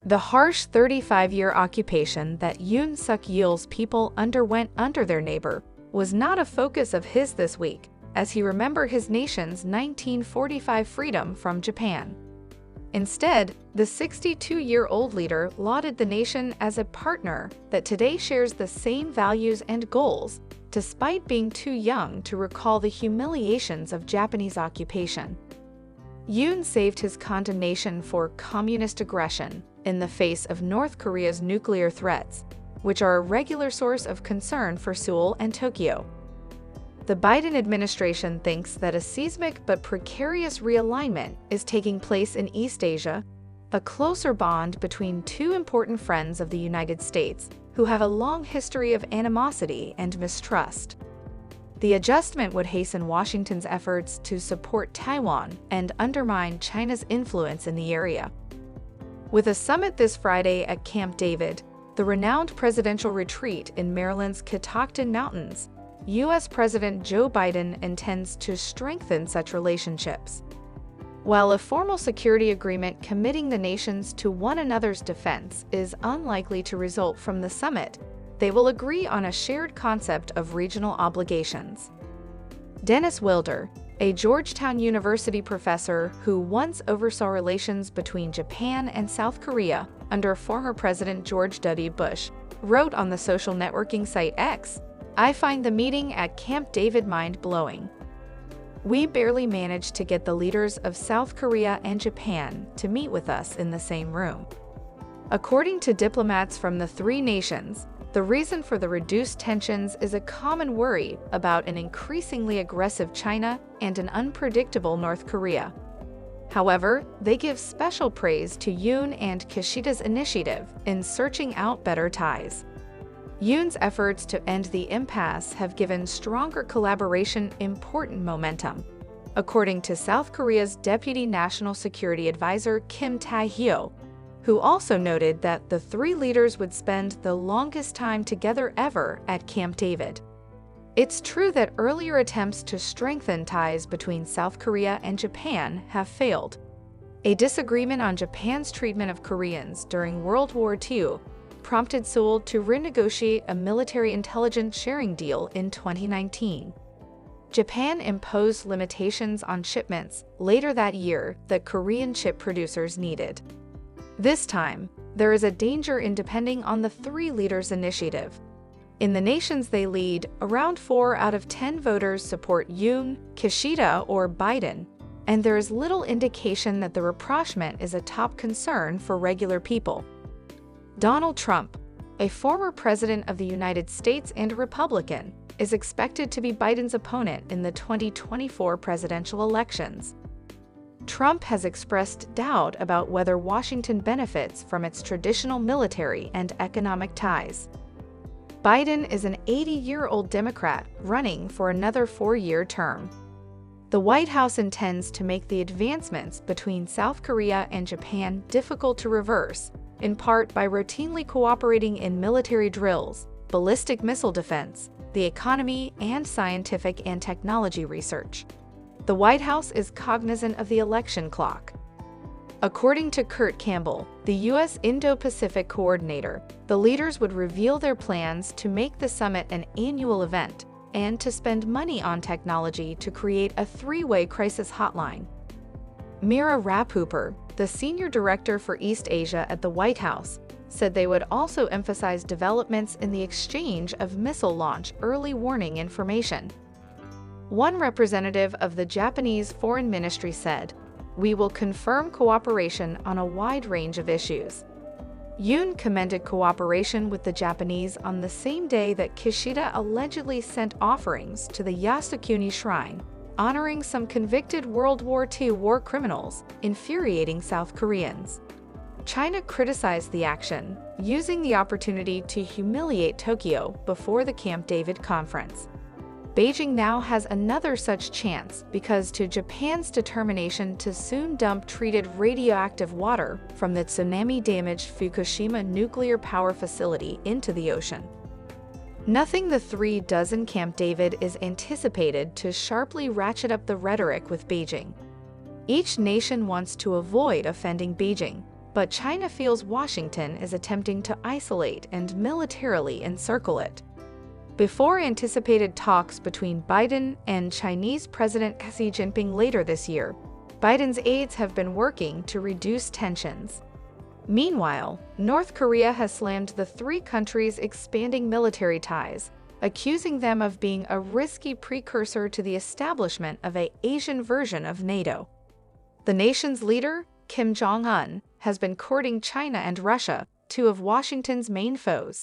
The harsh 35-year occupation that Yoon Suk-yeol's people underwent under their neighbor was not a focus of his this week, as he remembered his nation's 1945 freedom from Japan. Instead, the 62-year-old leader lauded the nation as a partner that today shares the same values and goals, despite being too young to recall the humiliations of Japanese occupation. Yoon saved his condemnation for communist aggression in the face of North Korea's nuclear threats, which are a regular source of concern for Seoul and Tokyo. The Biden administration thinks that a seismic but precarious realignment is taking place in East Asia, a closer bond between two important friends of the United States who have a long history of animosity and mistrust. The adjustment would hasten Washington's efforts to support Taiwan and undermine China's influence in the area. With a summit this Friday at Camp David, the renowned presidential retreat in Maryland's Catoctin Mountains, U.S. President Joe Biden intends to strengthen such relationships. While a formal security agreement committing the nations to one another's defense is unlikely to result from the summit, they will agree on a shared concept of regional obligations. Dennis Wilder, a Georgetown University professor who once oversaw relations between Japan and South Korea under former President George W. Bush, wrote on the social networking site X, "I find the meeting at Camp David mind-blowing. We barely managed to get the leaders of South Korea and Japan to meet with us in the same room." According to diplomats from the three nations, the reason for the reduced tensions is a common worry about an increasingly aggressive China and an unpredictable North Korea. However, they give special praise to Yoon and Kishida's initiative in searching out better ties. Yoon's efforts to end the impasse have given stronger collaboration important momentum, according to South Korea's Deputy National Security Advisor Kim Tae-hyo, who also noted that the three leaders would spend the longest time together ever at Camp David. It's true that earlier attempts to strengthen ties between South Korea and Japan have failed. A disagreement on Japan's treatment of Koreans during World War II prompted Seoul to renegotiate a military intelligence sharing deal in 2019. Japan imposed limitations on shipments later that year that Korean chip producers needed. This time, there is a danger in depending on the three leaders' initiative. In the nations they lead, around 4 out of 10 voters support Yoon, Kishida, or Biden, and there is little indication that the rapprochement is a top concern for regular people. Donald Trump, a former president of the United States and a Republican, is expected to be Biden's opponent in the 2024 presidential elections. Trump has expressed doubt about whether Washington benefits from its traditional military and economic ties. Biden is an 80-year-old Democrat running for another 4-year term. The White House intends to make the advancements between South Korea and Japan difficult to reverse, in part by routinely cooperating in military drills, ballistic missile defense, the economy, and scientific and technology research. The White House is cognizant of the election clock. According to Kurt Campbell, the U.S. Indo-Pacific coordinator, the leaders would reveal their plans to make the summit an annual event and to spend money on technology to create a three-way crisis hotline. Mira Rapphooper, the senior director for East Asia at the White House, said they would also emphasize developments in the exchange of missile launch early warning information. One representative of the Japanese Foreign Ministry said, "We will confirm cooperation on a wide range of issues." Yoon commended cooperation with the Japanese on the same day that Kishida allegedly sent offerings to the Yasukuni Shrine, honoring some convicted World War II war criminals, infuriating South Koreans. China criticized the action, using the opportunity to humiliate Tokyo before the Camp David conference. Beijing now has another such chance because to Japan's determination to soon dump treated radioactive water from the tsunami-damaged Fukushima nuclear power facility into the ocean. Nothing the three does in Camp David is anticipated to sharply ratchet up the rhetoric with Beijing. Each nation wants to avoid offending Beijing, but China feels Washington is attempting to isolate and militarily encircle it. Before anticipated talks between Biden and Chinese President Xi Jinping later this year, Biden's aides have been working to reduce tensions. Meanwhile, North Korea has slammed the three countries' expanding military ties, accusing them of being a risky precursor to the establishment of an Asian version of NATO. The nation's leader, Kim Jong-un, has been courting China and Russia, two of Washington's main foes,